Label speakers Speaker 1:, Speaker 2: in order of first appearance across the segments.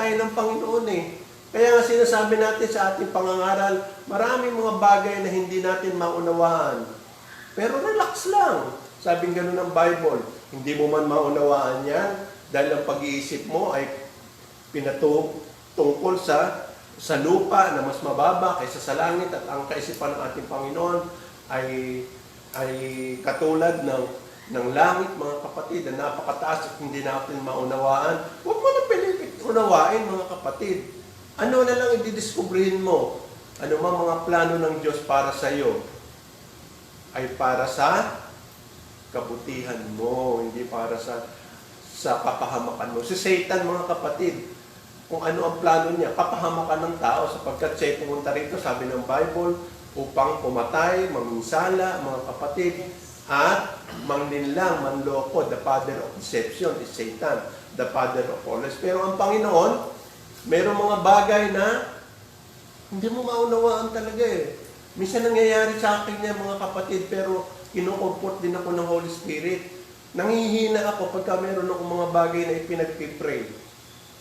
Speaker 1: tayo ng Panginoon eh. Kaya nga sinasabi natin sa ating pangangaral, maraming mga bagay na hindi natin maunawaan. Pero relax lang. Sabing gano'n ng Bible, hindi mo man maunawaan yan dahil ang pag-iisip mo ay pinatungkol sa lupa na mas mababa kaysa sa langit at ang kaisipan ng ating Panginoon ay katulad ng langit, mga kapatid, na napakataas at hindi natin maunawaan. Huwag mo na pilitit unawain, mga kapatid. Ano na lang i-discoverin mo? Ano mang mga plano ng Diyos para sa iyo ay para sa kabutihan mo, hindi para sa kapahamakan mo. Si Satan, mga kapatid, kung ano ang plano niya, kapahamakan ng tao sapagkat siya pumunta rito, sabi ng Bible, upang pumatay, maminsala, mga kapatid, at manglinlang, manloko. The father of deception is Satan, the father of all lies. Pero ang Panginoon, mayroong mga bagay na hindi mo maunawaan talaga eh. Minsan nangyayari sa akin niya, mga kapatid, pero kinukumport din ako ng Holy Spirit. Nangihina ako pagka meron akong mga bagay na ipinagpipray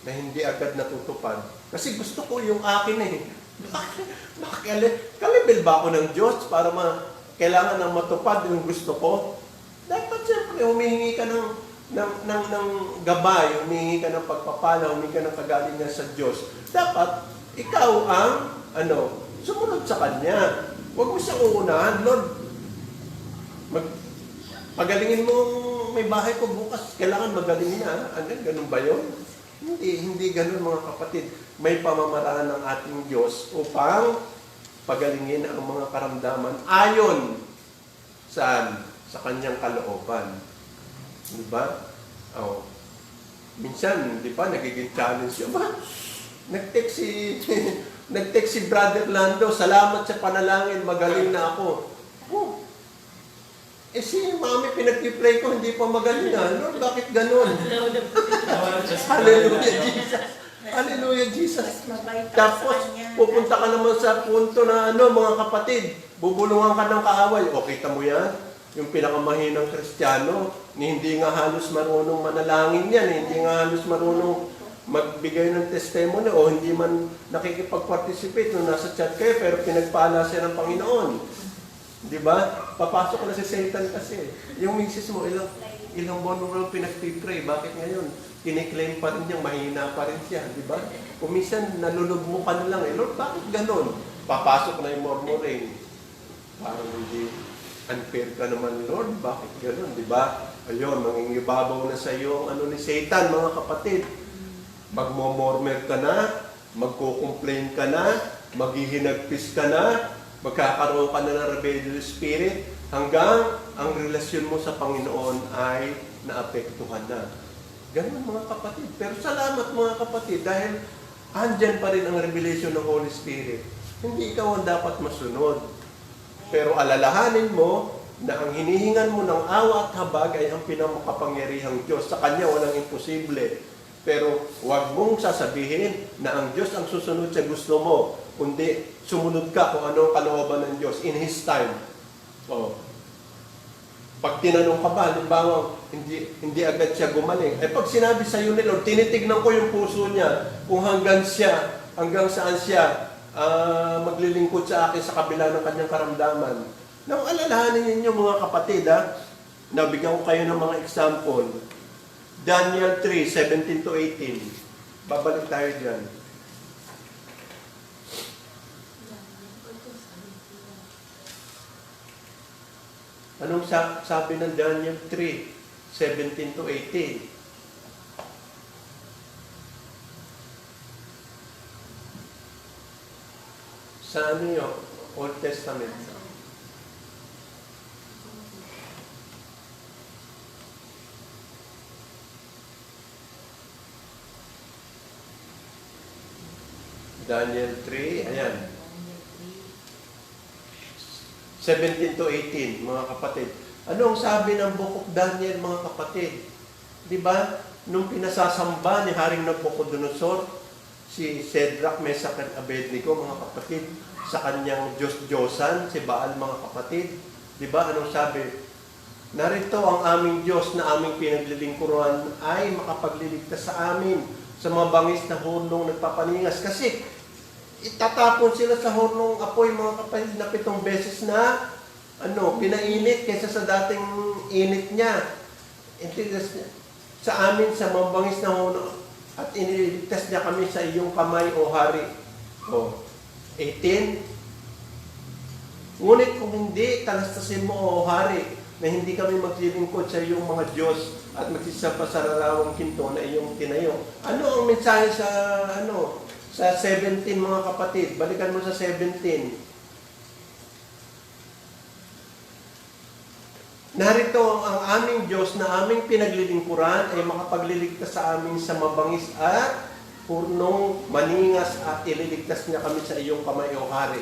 Speaker 1: na hindi agad natutupad. Kasi gusto ko yung akin eh. Kalibel ba ako ng Diyos para kailangan ng matupad yung gusto ko? Dapat siyempre humihingi ka ng gabay, humihingi ka ng pagpapala, humihingi ka ng kagalingan sa Diyos. Dapat ikaw ang sumunod sa Kanya. Huwag mo siyang uunahan. Lord, pagalingin mo may bahay ko bukas, kailangan magalingin na. Ganun ba yun? Hindi ganun, mga kapatid. May pamamaraan ng ating Diyos upang pagalingin ang mga karamdaman ayon sa Kanyang kalooban. Diba? Minsan, di ba, nagiging challenge yun. Nag-text si Brother Lando, salamat sa panalangin, magaling na ako. Si Mami, pinag-pray ko, hindi pa magaling na. Lord, bakit ganun? Hallelujah, Jesus. Hallelujah, Jesus. Tapos, pupunta ka naman sa punto na mga kapatid, bubulungan ka ng kaaway. O, kita mo yan? Yung pinakamahinang Kristiyano, hindi nga halos marunong manalangin yan, hindi nga halos marunong magbigay ng testimony o hindi man nakikipag-participate nung nasa chat kayo, pero pinagpala siya ng Panginoon. Di ba? Papasok na si Satan kasi. Yung misis mo, ilang buwan mo lang pinag-pray. Bakit ngayon? Kiniklaim pa rin niyang mahina pa rin siya. Di ba? Kung minsan nalulugmo ka na lang, Lord, bakit ganon? Papasok na yung murmuring. Parang hindi unfair ka naman, Lord. Bakit ganon? Di ba? Ayun, mangingibabaw na sa iyo ang ni Satan, mga kapatid. Magmomormer ka na, magko-complain ka na, maghihinagpis ka na, magkakaroon ka na ng rebellious spirit, hanggang ang relasyon mo sa Panginoon ay naapektuhan na. Ganun, mga kapatid. Pero salamat, mga kapatid, dahil andyan pa rin ang revelation ng Holy Spirit. Hindi ikaw ang dapat masunod. Pero alalahanin mo na ang hinihingan mo ng awa at habag ay ang pinamakapangyarihang Diyos. Sa Kanya walang imposible. Pero huwag mong sasabihin na ang Diyos ang susunod sa gusto mo, kundi sumunod ka kung ano ang kalooban ng Diyos in His time. Pag tinanong ka ba, halimbawa, hindi agad siya gumaling. Pag sinabi sa iyo ni Lord, tinitignan ko yung puso niya kung hanggang saan siya maglilingkod sa akin sa kabila ng kanyang karamdaman. Nang alalahanin ninyo, mga kapatid, nabigyan ko kayo ng mga example. Daniel 3, 17 to 18. Babalik tayo dyan. Anong sabi ng Daniel 3, 17 to 18? Sa ano yun? Old Testament. Daniel 3, ayan. 17 to 18, mga kapatid. Ano ang sabi ng Book of Daniel, mga kapatid? Di ba? Nung pinasasamba ni Haring Nabucodonosor, si Shadrach, Meshach at Abednego, mga kapatid, sa kanyang Diyos-Diyosan, si Baal, mga kapatid. Di ba? Anong sabi? Narito ang aming Diyos na aming pinaglilingkuran ay makapagliligtas sa amin sa mga bangis na hurnong nagpapaningas. Kasi itatapon sila sa hurnong apoy, mga kapatid, na 7 beses na pinainit kaysa sa dating init niya. Sa amin, sa mga bangis na hurnong, at iniligtas niya kami sa iyong kamay, O Hari. 18. Ngunit kung hindi, talastasin mo, O Hari, na hindi kami maglilingkod sa iyong mga Diyos at magsisapa sa larawang ginto na iyong tinayo. Ano ang mensahe sa 17, mga kapatid? Balikan mo sa 17. Narito ang aming Diyos na aming pinaglilingkuran ay makapagliligtas sa amin sa mabangis at hurnong maningas at ililigtas niya kami sa iyong kamay, O Hari.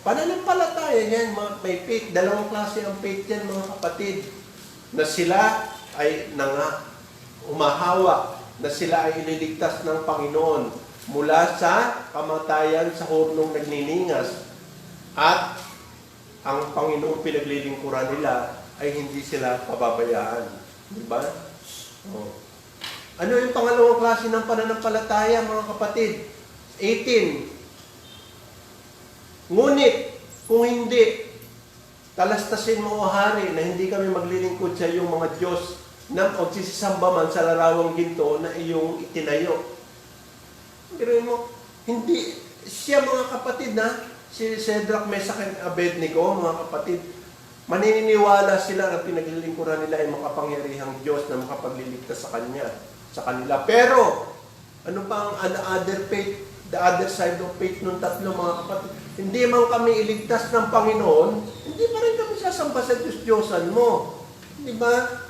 Speaker 1: Pananampalataya yan, may faith. Dalawang klase ang faith yan, mga kapatid. Na sila ay umahawak, na sila ay ililigtas ng Panginoon mula sa kamatayan sa hurnong nagniningas. At ang Panginoon pinaglilingkuran nila ay hindi sila pababayaan. Diba? Ano yung pangalawang klase ng pananampalataya, mga kapatid? 18. Ngunit, kung hindi, talastasin mo, O Hari, na hindi kami maglilingkod sa iyong mga Diyos na magsisisamba man sa larawang ginto na iyong itinayo. Pero hindi, siya, mga kapatid, si Shadrach, Meshach, and Abednego, mga kapatid, maniniwala sila na pinaglilingkuran nila ay makapangyarihang Diyos na makapagliligtas sa kanila. Pero, ano pa ang other faith, the other side of faith ng tatlo, mga kapatid? Hindi man kami iligtas ng Panginoon, hindi pa rin kami sasamba sa Diyos-Diyosan mo. Di ba?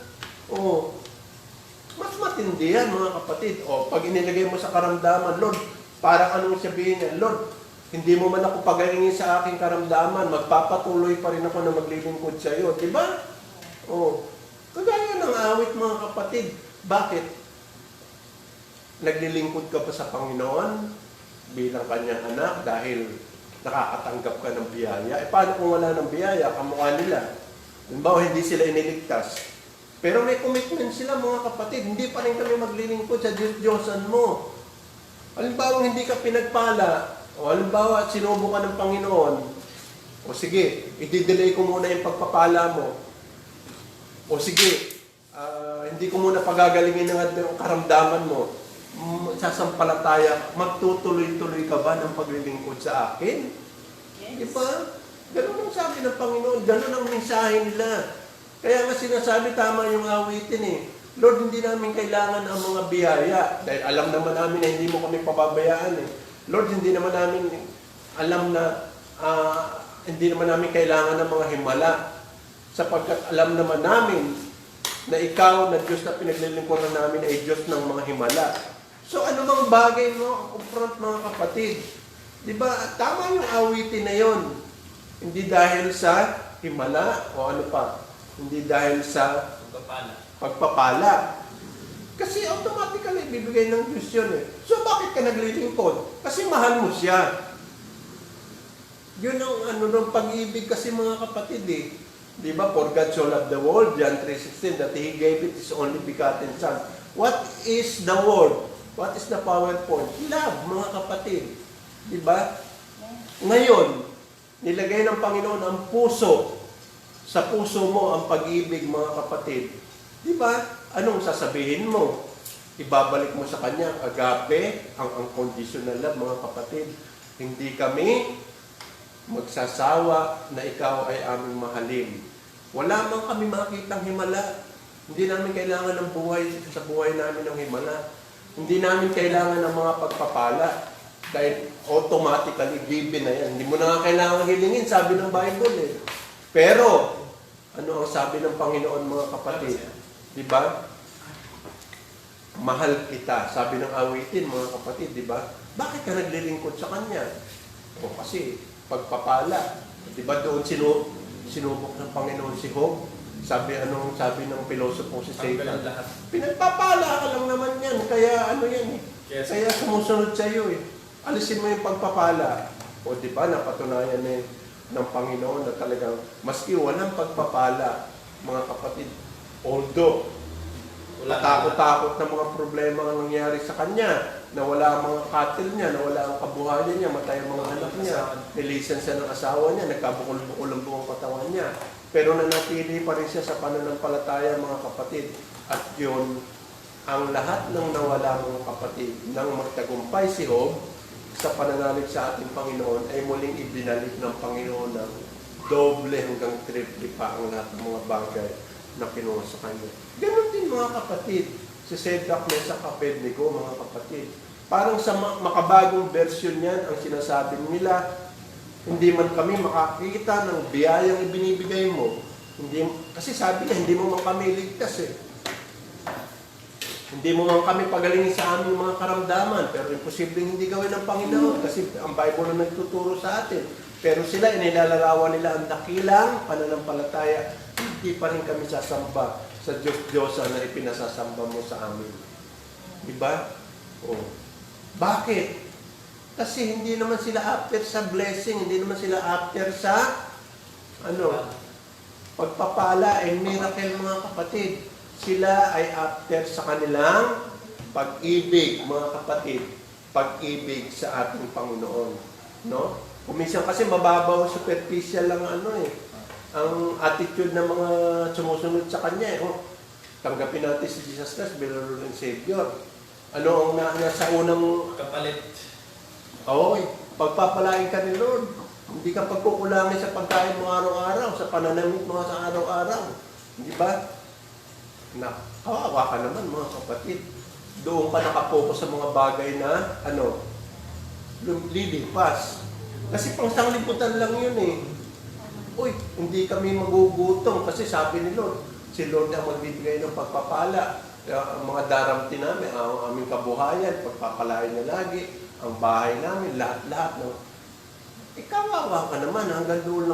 Speaker 1: Mas matindi yan, mga kapatid. Pag inilagay mo sa karamdaman, Lord, parang anong sabihin niya, Lord, hindi mo man ako pagalingin sa aking karamdaman, magpapatuloy pa rin ako na maglilingkod sa iyo. Di ba? Kagaya ng awit, mga kapatid. Bakit? Naglilingkod ka pa sa Panginoon bilang kanyang anak dahil nakakatanggap ka ng biyaya. Paano kung wala ng biyaya? Kamukha nila. Halimbawa, hindi sila iniligtas. Pero may commitment sila, mga kapatid. Hindi pa rin kami maglilingkod sa Diyos-Diyosan mo. Halimbawa, hindi ka pinagpala. Halimbawa, sinubo ka ng Panginoon. Sige, i-delay ko muna yung pagpapala mo. Sige, hindi ko muna pagagalingin ng karamdaman mo. Sasampalataya, magtutuloy-tuloy ka ba ng paglilingkod sa akin? Yes. Di ba? Ganun ang sabi ng Panginoon, ganun ang mensahe nila. Kaya nga sinasabi, tama yung awitin Lord, hindi namin kailangan ang mga biyaya. Dahil alam naman namin na hindi mo kami pababayaan Lord, hindi naman namin alam na, hindi naman namin kailangan ng mga himala. Sapagkat alam naman namin na ikaw na Diyos na pinaglilingkuran namin ay Diyos ng mga himala. So, ano mang bagay mo confront, mga kapatid? Di ba? Tama yung awitin na yon. Hindi dahil sa himala o ano pa. Hindi dahil sa pagpapala. Kasi automatically bibigay ng Diyos yun So, bakit ka naglilingkod? Kasi mahal mo siya. Yun ang ng pag-ibig kasi, mga kapatid Di ba? For God so loved the world, John 3:16, that He gave it His only begotten Son. What is the word? What is the PowerPoint? Love, mga kapatid. Diba? Ngayon, nilagay ng Panginoon ang puso. Sa puso mo ang pag-ibig, mga kapatid. Diba? Anong sasabihin mo? Ibabalik mo sa Kanya, agape, ang unconditional love, mga kapatid. Hindi kami magsasawa na ikaw ay aming mahalin. Wala man kami makitang himala. Hindi namin kailangan ng buhay sa buhay namin ng himala. Hindi namin kailangan ng mga pagpapala dahil automatically given na yan. Hindi mo na kailangan hilingin, sabi ng Bible Pero, ano ang sabi ng Panginoon, mga kapatid? Diba? Mahal kita. Sabi ng awitin, mga kapatid, diba? Bakit ka naglilingkod sa Kanya? Kasi pagpapala. Diba doon sinubok ng Panginoon si Job? Sabi ng pilosopo si Satan. Pinagpapala ka lang naman yan. Kaya Yes. Kaya sumusunod sa iyo Alisin mo yung pagpapala. Diba, napatunayan ng Panginoon na talagang maski walang pagpapala, mga kapatid, although Natakot-takot na mga problema ang nangyari sa kanya. Nawala ang mga cattle niya, nawala ang kabuhayan niya, matay ang mga anak niya. Nilisan siya ng asawa niya, nagkabukol-bukol ang buong katawan niya. Pero nanatili pa rin siya sa pananampalataya, mga kapatid. At yun, ang lahat ng nawala mga kapatid, nang magtagumpay si Job sa pananalig sa ating Panginoon, ay muling ibinalik ng Panginoon ng doble hanggang triple pa ang lahat ng mga bagay na kinuha sa kanya. Ganon din mga kapatid, si Shadrach, Meshach, Abednego, mga kapatid. Parang sa makabagong version yan, ang sinasabi nila, hindi man kami makakita ng biyayang ibinibigay mo. Kasi sabi niya, hindi mo man kami ligtas eh. Hindi mo man kami pagalingin sa aming mga karamdaman, pero imposibleng hindi gawin ng Panginoon kasi ang Bible na nagtuturo sa atin. Pero sila, inilalarawan nila ang dakilang pananampalataya, hindi pa rin kami sasamba sa Diyos-Diyosa na ipinasasamba mo sa amin. Diba? Oh. Bakit? Kasi hindi naman sila after sa blessing, hindi naman sila after sa pagpapala and miracle, mga kapatid. Sila ay after sa kanilang pag-ibig, mga kapatid. Pag-ibig sa ating Panginoon. No? Kuminsan kasi mababaw, superficial lang ang attitude ng mga sumusunod sa Kanya. Tanggapin natin si Jesus Christ bilang Lord and Savior. Ano ang nasa unang
Speaker 2: kapalit?
Speaker 1: Pagpapalain ka ni Lord. Hindi ka pagkukulangin sa pagkain mo araw-araw, sa pananamit mo sa araw-araw. Hindi ba? Kawawa ka naman, mga kapatid. Doon ka nakapokus sa mga bagay na lilipas. Kasi pang sanglibutan lang yun eh. Hindi kami magugutom kasi sabi ni Lord, si Lord ang magbibigay ng pagpapala. Ang mga daramti namin, ang aming kabuhayan, pagpapalain niya lagi, ang bahay namin, lahat-lahat. Kawawa ka naman, hanggang doon lang.